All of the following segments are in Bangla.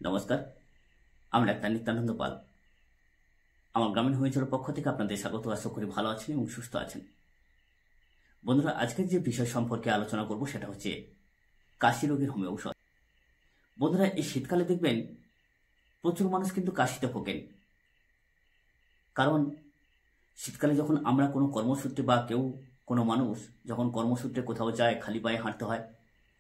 নমস্কার, আমি ডাক্তার নিত্যানন্দ পাল। আমার গ্রামীণ হোমিওপ্যাথির পক্ষ থেকে আপনাদের স্বাগত। আশা করি ভালো আছেন এবং সুস্থ আছেন। বন্ধুরা, আজকের যে বিষয় সম্পর্কে আলোচনা করব সেটা হচ্ছে কাশি রোগের হোমিও ঔষধ। বন্ধুরা, এই শীতকালে দেখবেন প্রচুর মানুষ কিন্তু কাশিতে ভোগেন। কারণ শীতকালে যখন আমরা কোনো কর্মসূত্রে বা কোনো মানুষ যখন কর্মসূত্রে কোথাও যায়, খালি পায়ে হাঁটতে হয়,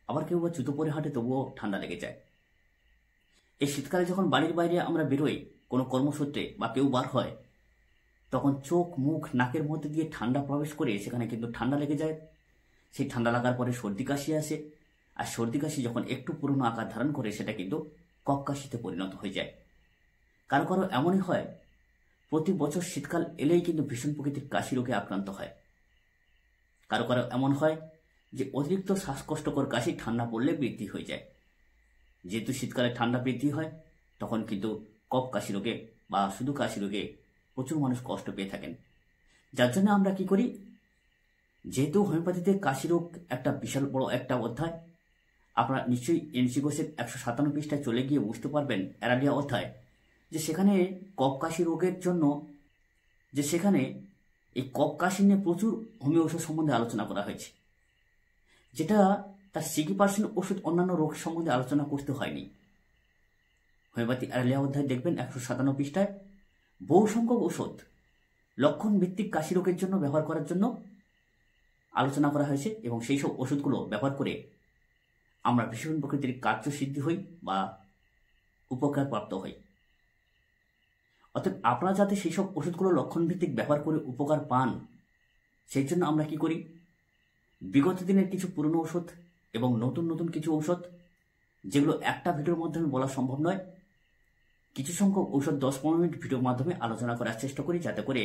আবার কেউ বা জুতো পরে হাঁটে, তবুও ঠান্ডা লেগে যায়। এই শীতকালে যখন বাড়ির বাইরে আমরা বেরোই কোনো কর্মসূত্রে বা কেউ বার হয়, তখন চোখ, মুখ, নাকের মধ্যে দিয়ে ঠান্ডা প্রবেশ করে সেখানে কিন্তু ঠান্ডা লেগে যায়। সেই ঠান্ডা লাগার পরে সর্দি কাশি আসে, আর সর্দি কাশি যখন একটু পুরনো আকার ধারণ করে সেটা কিন্তু কফ কাশিতে পরিণত হয়ে যায়। কারো কারো এমনই হয়, প্রতি বছর শীতকাল এলেই কিন্তু ভীষণ প্রকৃতির কাশি রোগে আক্রান্ত হয়। কারো কারো এমন হয় যে অতিরিক্ত শ্বাসকষ্টকর কাশি ঠান্ডা পড়লে বৃদ্ধি হয়ে যায়। যেহেতু শীতকালে ঠান্ডা বৃদ্ধি হয়, তখন কিন্তু কফ কাশি রোগে বা শুধু কাশি রোগে প্রচুর মানুষ কষ্ট পেয়ে থাকেন। যার জন্য আমরা কি করি, যেহেতু হোমিওপ্যাথিতে কাশি রোগ একটা বিশাল বড় একটা অধ্যায়, আপনারা নিশ্চয়ই এনসি ঘোষের 157 পৃষ্ঠায় চলে গিয়ে বুঝতে পারবেন, অ্যারালিয়া অধ্যায়, যে সেখানে কফ কাশি রোগের জন্য সেখানে এই কফ কাশি নিয়ে প্রচুর হোমিও ওষুধ সম্বন্ধে আলোচনা করা হয়েছে, যেটা তার 60% ওষুধ অন্যান্য রোগ সম্বন্ধে আলোচনা করতে হয়নি। হোমিওপ্যাথি অ্যারালিয়া অধ্যায় দেখবেন 157 পৃষ্ঠায় বহু সংখ্যক ওষুধ লক্ষণ ভিত্তিক কাশি রোগের জন্য ব্যবহার করার জন্য আলোচনা করা হয়েছে, এবং সেই সব ওষুধগুলো ব্যবহার করে আমরা ভীষণ প্রকৃতির কার্যসিদ্ধি হই বা উপকার প্রাপ্ত হই। অর্থাৎ আপনারা যাতে সেই সব ওষুধগুলো লক্ষণ ভিত্তিক ব্যবহার করে উপকার পান, সেই জন্য আমরা কি করি, বিগত দিনের কিছু পুরনো ওষুধ এবং নতুন নতুন কিছু ঔষধ, যেগুলো একটা ভিডিওর মাধ্যমে বলা সম্ভব নয়, কিছু সংখ্যক ঔষধ 10-15 মিনিট ভিডিওর মাধ্যমে আলোচনা করার চেষ্টা করি, যাতে করে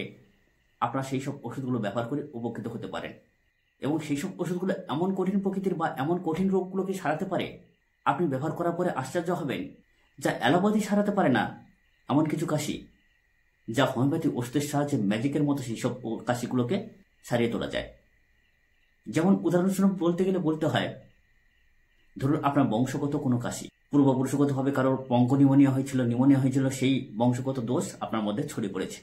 আপনারা সেই সব ওষুধগুলো ব্যবহার করে উপকৃত হতে পারেন। এবং সেই সব ওষুধগুলো এমন কঠিন প্রকৃতির বা এমন কঠিন রোগগুলোকে সারাতে পারে, আপনি ব্যবহার করার পরে আশ্চর্য হবেন, যা অ্যালোপ্যাথি সারাতে পারে না এমন কিছু কাশি, যা হোমিওপ্যাথি ওষুধের সাহায্যে ম্যাজিকের মতো সেই সব কাশিগুলোকে সারিয়ে তোলা যায়। যেমন উদাহরণস্বরূপ বলতে গেলে বলতে হয়, ধরুন আপনার বংশগত কোনো কাশি, পূর্বপুরুষগতভাবে কারোর নিমোনিয়া হয়েছিল, সেই বংশগত দোষ আপনার মধ্যে ছড়িয়ে পড়েছে।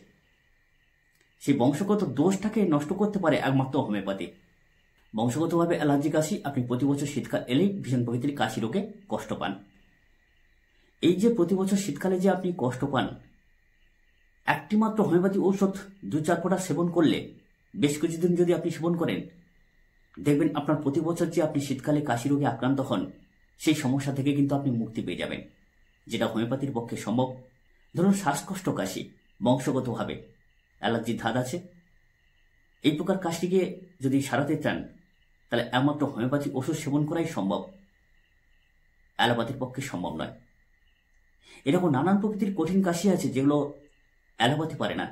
সেই বংশগত দোষটাকে নষ্ট করতে পারে একমাত্র হোমিওপ্যাথি। বংশগতভাবে অ্যালার্জি কাশি, আপনি প্রতি বছর শীতকাল এলেই ভীষণ প্রকৃতির কাশি রোগে কষ্ট পান। এই যে প্রতি বছর শীতকালে যে আপনি কষ্ট পান, একটি মাত্র হোমিওপ্যাথি ঔষধ 2-4 ফোঁটা সেবন করলে, বেশ কিছুদিন যদি আপনি সেবন করেন, দেখবেন আপনার প্রতি বছর যে আপনি শীতকালে কাশি রোগে আক্রান্ত হন, সেই সমস্যা থেকে কিন্তু আপনি মুক্তি পেয়ে যাবেন, যেটা হোমিওপ্যাথির পক্ষে সম্ভব। ধরুন শ্বাসকষ্ট কাশি, বংশগতভাবে অ্যালার্জির ধাত আছে, এই প্রকার কাশিকে যদি সারাতে চান, তাহলে একমাত্র হোমিওপ্যাথি ওষুধ সেবন করাই সম্ভব, অ্যালোপ্যাথির পক্ষে সম্ভব নয়। এরকম নানান প্রকৃতির কঠিন কাশি আছে, যেগুলো অ্যালোপ্যাথি পারে না।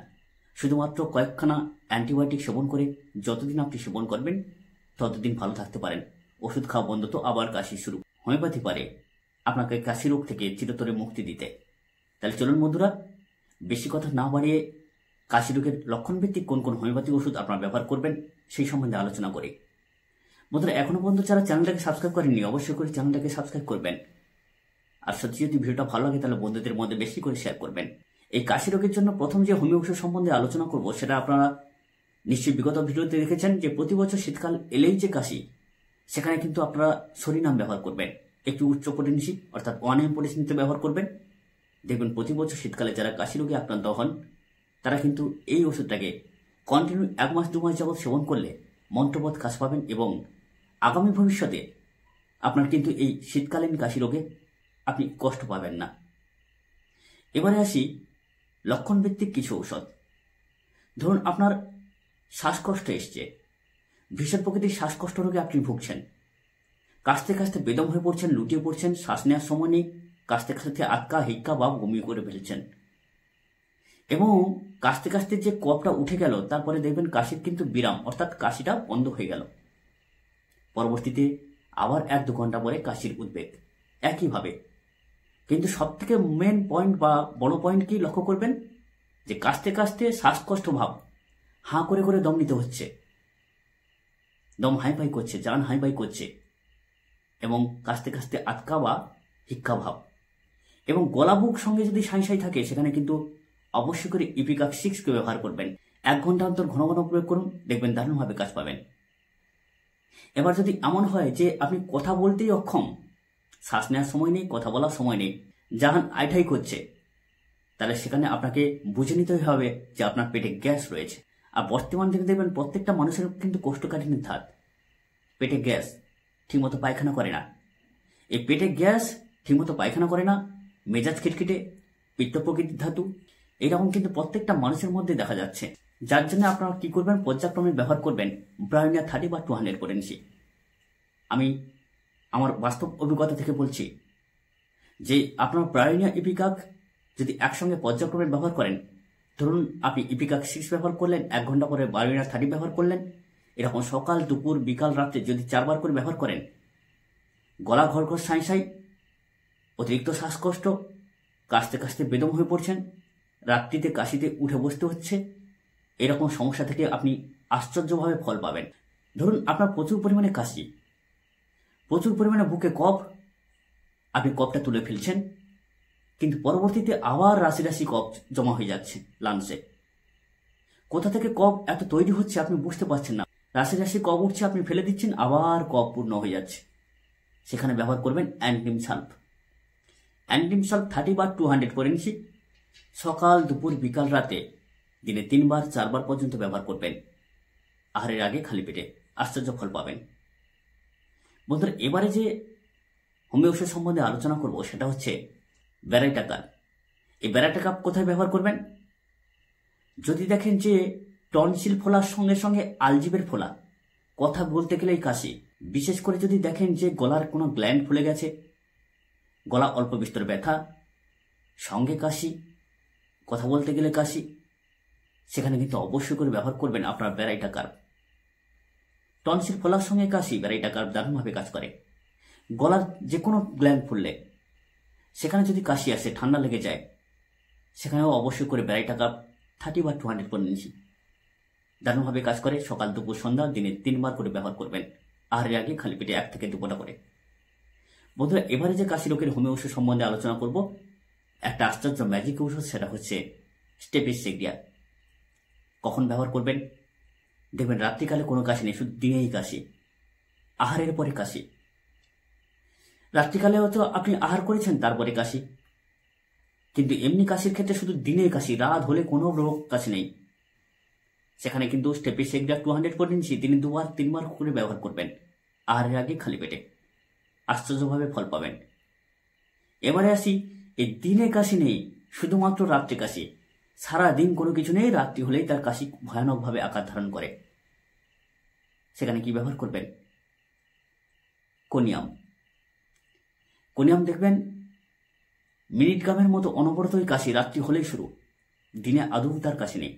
শুধুমাত্র কয়েকখানা অ্যান্টিবায়োটিক সেবন করে যতদিন আপনি সেবন করবেন, ততদিন ভালো থাকতে পারেন। ওষুধ খাওয়া বন্ধ তো আবার কাশি শুরু। হোমিওপ্যাথি পারে আপনাকে কাশি রোগ থেকে চিরতরে মুক্তি দিতে। তাহলে চলুন বন্ধুরা, বেশি কথা না বাড়িয়ে কাশি রোগের লক্ষণ ভিত্তিক কোন কোন হোমিওপ্যাথি ওষুধ আপনারা ব্যবহার করবেন সেই সম্বন্ধে আলোচনা করি। বন্ধুরা, এখনো পর্যন্ত যারা চ্যানেলটাকে সাবস্ক্রাইব করেননি, অবশ্যই করে চ্যানেলটাকে সাবস্ক্রাইব করবেন। আর সত্যি যদি ভিডিওটা ভালো লাগে, তাহলে বন্ধুদের মধ্যে বেশি করে শেয়ার করবেন। এই কাশি রোগের জন্য প্রথম যে হোমিও ওষুধ সম্বন্ধে আলোচনা করব, সেটা আপনারা নিশ্চয়ই বিগত ভিডিওতে দেখেছেন, যে প্রতি বছর শীতকাল এলেই যে কাশি, সেখানে কিন্তু আপনারা সরিনাম ব্যবহার করবেন, একটু উচ্চ পোটেন্সি অর্থাৎ 1 পোটেন্সিতে ব্যবহার করবেন। দেখবেন প্রতি বছর শীতকালে যারা কাশি রোগে আক্রান্ত হন, তারা কিন্তু এই ওষুধটাকে কন্টিনিউ 1-2 মাস যাবৎ সেবন করলে মন্ত্রবৎ কাশ পাবেন, এবং আগামী ভবিষ্যতে আপনার কিন্তু এই শীতকালীন কাশি রোগে আপনি কষ্ট পাবেন না। এবারে আসি লক্ষণ ভিত্তিক কিছু ঔষধ। ধরুন আপনার শ্বাসকষ্ট এসছে, ভীষণ প্রকৃতির শ্বাসকষ্ট রোগে আপনি ভুগছেন, কাশতে কাশতে বেদম হয়ে পড়ছেন, লুটিয়ে পড়ছেন, শ্বাস নেওয়ার সময় নেই, কাশতে কাশতে আটকা, হিক্কা বা বমি করে ফেলছেন, এবং কাশতে কাশতে যে কফটা উঠে গেল, তারপরে দেখবেন কাশির কিন্তু বিরাম অর্থাৎ কাশিটা বন্ধ হয়ে গেল। পরবর্তীতে আবার 1-2 ঘন্টা পরে কাশির উদ্বেগ একইভাবে। কিন্তু সব থেকে মেন পয়েন্ট বা বড় পয়েন্ট কি লক্ষ্য করবেন, যে কাশতে কাশতে শ্বাসকষ্ট ভাব, হাঁ করে করে দম নিতে হচ্ছে, দম হাইপাই করছে, জান হাইপাই করছে, এবং কাশতে কাশতে আটকা বা হিক্কা ভাব। এবং গলা বুক সঙ্গে যদি সাঁই থাকে সেখানে কিন্তু অবশ্যই করে ইপিকাক 6 কে ব্যবহার করবেন। 1 ঘন্টা অন্তর ঘন ঘন প্রয়োগ করুন, দেখবেন দারুণভাবে কাজ পাবেন। এবার যদি এমন হয় যে আপনি কথা বলতেই অক্ষম, শ্বাস নেওয়ার সময় নেই, কথা বলার সময় নেই, জাহান আইঠাই করছে, তাহলে সেখানে আপনাকে বুঝে নিতে হবে যে আপনার পেটে গ্যাস রয়েছে। আর বর্তমান দিনে দেখবেন প্রত্যেকটা মানুষের কিন্তু কোষ্ঠকাঠিন্যের ধাত, পেটে গ্যাস, ঠিকমতো পায়খানা করে না। এই পেটে গ্যাস, ঠিকমতো পায়খানা করে না, মেজাজ খিটখিটে, পিত্ত প্রকৃতির ধাতু, এইরকম কিন্তু প্রত্যেকটা মানুষের মধ্যে দেখা যাচ্ছে। যার জন্য আপনারা কি করবেন, পর্যায়ক্রমে ব্যবহার করবেন ব্রায়োনিয়া 30 বা 200 পটেন্সি। আমি আমার বাস্তব অভিজ্ঞতা থেকে বলছি যে আপনার ব্রায়োনিয়া ইপিকাক যদি একসঙ্গে পর্যায়ক্রমে ব্যবহার করেন, ধরুন আপনি ইপিকাক 6 ব্যবহার করলেন, 1 ঘন্টা পরে ব্রায়োনিয়া 30 ব্যবহার করলেন, এরকম সকাল দুপুর বিকাল রাত্রে যদি 4 বার করে ব্যবহার করেন, গলা ঘরঘর সাঁই, অতিরিক্ত শ্বাসকষ্ট, কাশতে কাশতে বেদম হয়ে পড়ছেন, রাত্রিতে কাশিতে উঠে বসতে হচ্ছে, এরকম সমস্যা থেকে আপনি আশ্চর্যভাবে ফল পাবেন। ধরুন আপনার প্রচুর পরিমাণে কাশি, প্রচুর পরিমাণে বুকে কফ, আপনি কফটা তুলে ফেলছেন, কিন্তু পরবর্তীতে আবার রাশি রাশি কফ জমা হয়ে যাচ্ছে লাংসে। কোথা থেকে কফ এত তৈরি হচ্ছে আপনি বুঝতে পারছেন না, রাশি রাশি কফ উঠছে, আপনি ফেলে দিচ্ছেন, আবার কফ পূর্ণ হয়ে যাচ্ছে। সেখানে ব্যবহার করবেন অ্যান্টিম সালফ। অ্যান্টিম সালফ 30 বা 200 পটেন্সি, সকাল দুপুর বিকাল রাতে দিনে 3 বার 4 বার পর্যন্ত ব্যবহার করবেন, আহারের আগে খালি পেটে, আশ্চর্য ফল পাবেন। বন্ধুরা, এবারে যে হোমিও ওষুধ সম্বন্ধে আলোচনা করব সেটা হচ্ছে ব্যারাইটা কাপ। এই ব্যারাইটা কাপ কোথায় ব্যবহার করবেন? যদি দেখেন যে টনসিল ফোলার সঙ্গে সঙ্গে আলজিবের ফোলা, কথা বলতে গেলেই কাশি, বিশেষ করে যদি দেখেন যে গলার কোনো গ্ল্যান্ড ফুলে গেছে, গলা অল্প বিস্তর ব্যথা, সঙ্গে কাশি, কথা বলতে গেলে কাশি, সেখানে কিন্তু অবশ্যই করে ব্যবহার করবেন আপনার ব্যারাইটা কার্ভ। টনসিল ফোলার সঙ্গে কাশি, ব্যারাইটা কার্ভ দারুণভাবে কাজ করে। গলার যে কোনো গ্ল্যান্ড ফুললে সেখানে যদি কাশি আসে, ঠান্ডা লেগে যায়, সেখানেও অবশ্যই করে ব্যারাইটা কার্ভ 30 বা 200 পটেন্সি দারুণভাবে কাজ করে। সকাল দুপুর সন্ধ্যা দিনে 3 বার করে ব্যবহার করবেন, আহারের আগে খালি পেটে 1 থেকে 2 ফোঁটা করে। বন্ধুরা, এবারে যে কাশি রোগের হোমিও ওষুধ সম্বন্ধে আলোচনা করব, একটা আশ্চর্য ম্যাজিক ওষুধ, সেটা হচ্ছে স্টেপিসিগ্রিয়া। কখন ব্যবহার করবেন? দেখবেন রাত্রিকালে কোনো কাশি নেই, শুধু দিনেই কাশি, আহারের পরে কাশি। রাত্রিকালে হয়তো আপনি আহার করেছেন তারপরে কাশি, কিন্তু এমনি কাশির ক্ষেত্রে শুধু দিনেই কাশি, রাত হলে কোনো রোগ কাশি নেই। সেখানে কিন্তু স্টেপিসিগ্রিয়া 200 পটেন্সি দিনে 2 বার 3 বার করে ব্যবহার করবেন, আহারের আগে খালি পেটে, আশ্চর্যভাবে ফল পাবেন। এবারে আসি, এই দিনে কাশি নেই, শুধুমাত্র রাত্রে কাশি, সারা দিন কোনো কিছু নেই, রাত্রি হলেই তার কাশি ভয়ানকভাবে আকার ধারণ করে। সেখানে কি ব্যবহার করবেন? কোনিয়াম। কোনিয়াম দেখবেন মিনিট গামের মতো অনবরতই কাশি, রাত্রি হলেই শুরু, দিনে আদৌ তার কাশি নেই,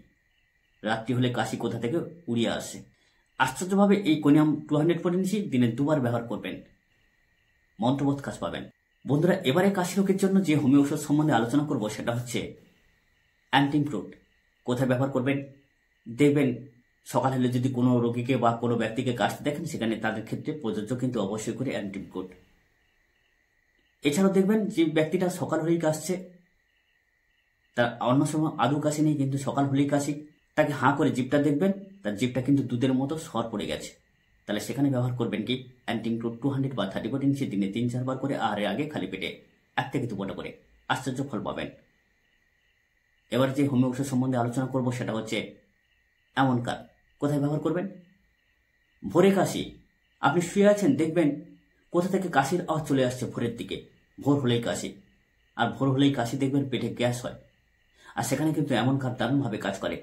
রাত্রি হলে কাশি কোথা থেকে উড়িয়ে আসে। আশ্চর্যভাবে এই কোনিয়াম 200 পটেন্সি দিনে 2 বার ব্যবহার করবেন, মন্ত্রবোধ কাজ পাবেন। বন্ধুরা, এবারে কাশি রোগের জন্য যে হোমিও ওষুধ সম্বন্ধে আলোচনা করব সেটা হচ্ছে অ্যান্টিমক্রুট। কোথায় ব্যবহার করবেন? দেখবেন সকাল হলে যদি কোনো রোগীকে বা কোনো ব্যক্তিকে কাশতে দেখেন, সেখানে তাদের ক্ষেত্রে প্রযোজ্য কিন্তু অবশ্যই করে অ্যান্টিমক্রুট। এছাড়াও দেখবেন যে ব্যক্তিটা সকাল হলেই কাশছে, তার অন্য সময় আদৌ কাশি নেই, কিন্তু সকাল হলেই কাশি, তাকে হাঁ করে জিভটা দেখবেন, তার জিভটা কিন্তু দুধের মতো সর পড়ে গেছে, তাহলে সেখানে ব্যবহার করবেন কি অ্যান্টিমক্রুট 200 বা 30 পটেন্সি দিনে 3-4 বার করে, আহারের আগে খালি পেটে 1 থেকে 2 ফোঁটা করে, আশ্চর্য ফল পাবেন। এবার যে হোমিও ওষুধ সম্বন্ধে আলোচনা করব সেটা হচ্ছে অ্যামনকার। কোথায় ব্যবহার করবেন? ভোরে কাশি, আপনি শুয়ে আছেন, দেখবেন কোথা থেকে কাশির আওয়াজ চলে আসছে ভোরের দিকে, ভোর হলেই কাশি, আর ভোর হলেই কাশি দেখবেন পেটে গ্যাস হয়, আর সেখানে কিন্তু অ্যামনকার দারুণভাবে কাজ করে।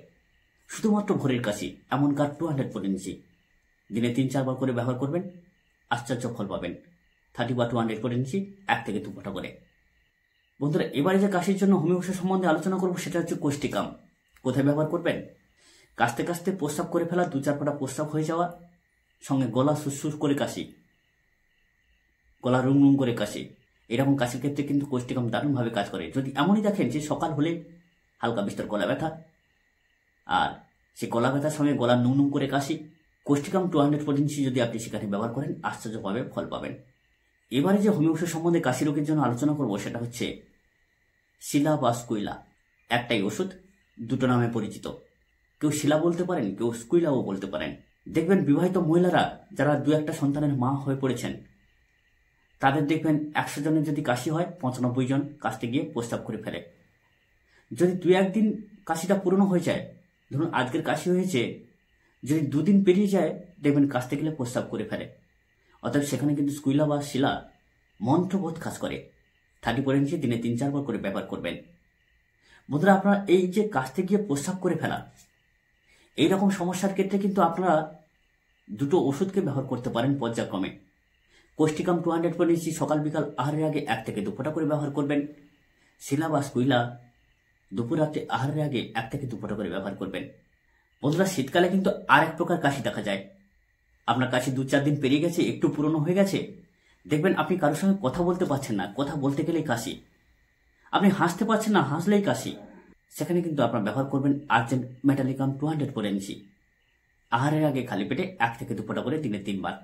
শুধুমাত্র ভোরের কাশি, অ্যামনকার 200 পটেন্সি দিনে 3-4 বার করে ব্যবহার করবেন, আশ্চর্য ফল পাবেন। 30 বা 200 পটেন্সি 1 থেকে 2 ফোঁটা করে। বন্ধুরা, এবারে যে কাশির জন্য হোমিও ওষুধ সম্বন্ধে আলোচনা করব সেটা হচ্ছে কোষ্টিকাম। কোথায় ব্যবহার করবেন? কাশতে কাশতে প্রস্রাব করে ফেলা, 2-4 ফোঁটা প্রস্রাব হয়ে যাওয়া, সঙ্গে গলা সুসুস করে কাশি, গলা রুম রুম করে কাশি, এরকম কাশির ক্ষেত্রে কিন্তু কোষ্টিকাম দারুণভাবে কাজ করে। যদি এমনই দেখেন যে সকাল হলে হালকা বিস্তর গলা ব্যথা, আর সে গলা ব্যথার সঙ্গে গলা নুম নুম করে কাশি, কোষ্টিকাম 200 পটেন্সি যদি আপনি সেখানে ব্যবহার করেন, আশ্চর্যভাবে ফল পাবেন। এবারে যে হোমিও ওষুধ সম্বন্ধে কাশি রোগের জন্য আলোচনা করব সেটা হচ্ছে শিলা বা স্কুইলা একটাই ওষুধ, দুটো নামে পরিচিত। কেউ শিলা বলতে পারেন, কেউ স্কুইলাও বলতে পারেন। দেখবেন বিবাহিত মহিলারা যারা 2-1টা সন্তানের মা হয়ে পড়েছেন, তাদের দেখবেন 100 জনের যদি কাশি হয় 95 জন কাশতে গিয়ে প্রস্রাব করে ফেলে। যদি 2-1 দিন কাশিটা পুরনো হয়ে যায়, ধরুন আজকের কাশি হয়েছে, যদি 2 দিন পেরিয়ে যায় দেখবেন কাশতে গেলে প্রস্রাব করে ফেলে। অর্থাৎ সেখানে কিন্তু স্কুইলা বা শিলা মন্ত্রবোধ কাজ করে। 34 ইঞ্চি দিনে 3-4 বার করে ব্যবহার করবেন। বন্ধুরা, আপনারা এই যে কাশতে গিয়ে প্রস্রাব করে ফেলা, এইরকম সমস্যার ক্ষেত্রে কিন্তু আপনারা দুটো ওষুধকে ব্যবহার করতে পারেন পর্যায়ক্রমে। কোষ্টিকাম 200 সকাল বিকাল আহারের আগে 1 থেকে 2 ফোঁটা করে ব্যবহার করবেন। শিলা বা স্কুইলা দুপুর রাত্রে আহারের আগে 1 থেকে 2 ফোঁটা করে ব্যবহার করবেন। বন্ধুরা, শীতকালে কিন্তু আর এক প্রকার কাশি দেখা যায়। আপনার কাশি 2-4 দিন পেরিয়ে গেছে, একটু পুরনো হয়ে গেছে, দেখবেন আপনি কারোর সঙ্গে কথা বলতে পারছেন না, কথা বলতে গেলেই কাশি। আপনি হাসতে পারছেন না, হাসলেই কাশি। সেখানে কিন্তু আপনারা ব্যবহার করবেন আর্জেন্ট মেটালিকাম 200 ইঞ্চি। আহারের আগে খালি পেটে 1 থেকে 2 ফোঁটা করে দিনে 3 বার।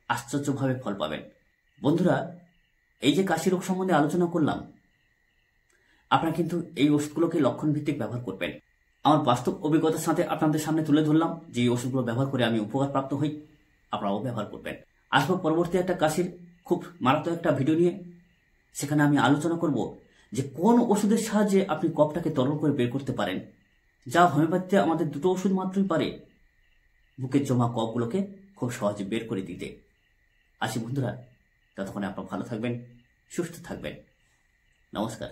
আশ্চর্যভাবে ফল পাবেন। বন্ধুরা, এই যে কাশি রোগ সম্বন্ধে আলোচনা করলাম, আপনারা কিন্তু এই ওষুধগুলোকে লক্ষণ ভিত্তিক ব্যবহার করবেন। আমার বাস্তব অভিজ্ঞতার সাথে আপনাদের সামনে তুলে ধরলাম যে এই ওষুধগুলো ব্যবহার করে আমি উপকার প্রাপ্ত হই, আপনারাও ব্যবহার করবেন। আসবো পরবর্তী একটা কাশির খুব মারাত্মক একটা ভিডিও নিয়ে। সেখানে আমি আলোচনা করব যে কোন ওষুধের সাহায্যে আপনি কফটাকে তরল করে বের করতে পারেন, যা হোমিওপ্যাথিতে আমাদের 2টো ওষুধ মাত্রই পারে বুকের জমা কফগুলোকে খুব সহজে বের করে দিতে। আসি বন্ধুরা, ততক্ষণে আপনারা ভালো থাকবেন, সুস্থ থাকবেন। নমস্কার।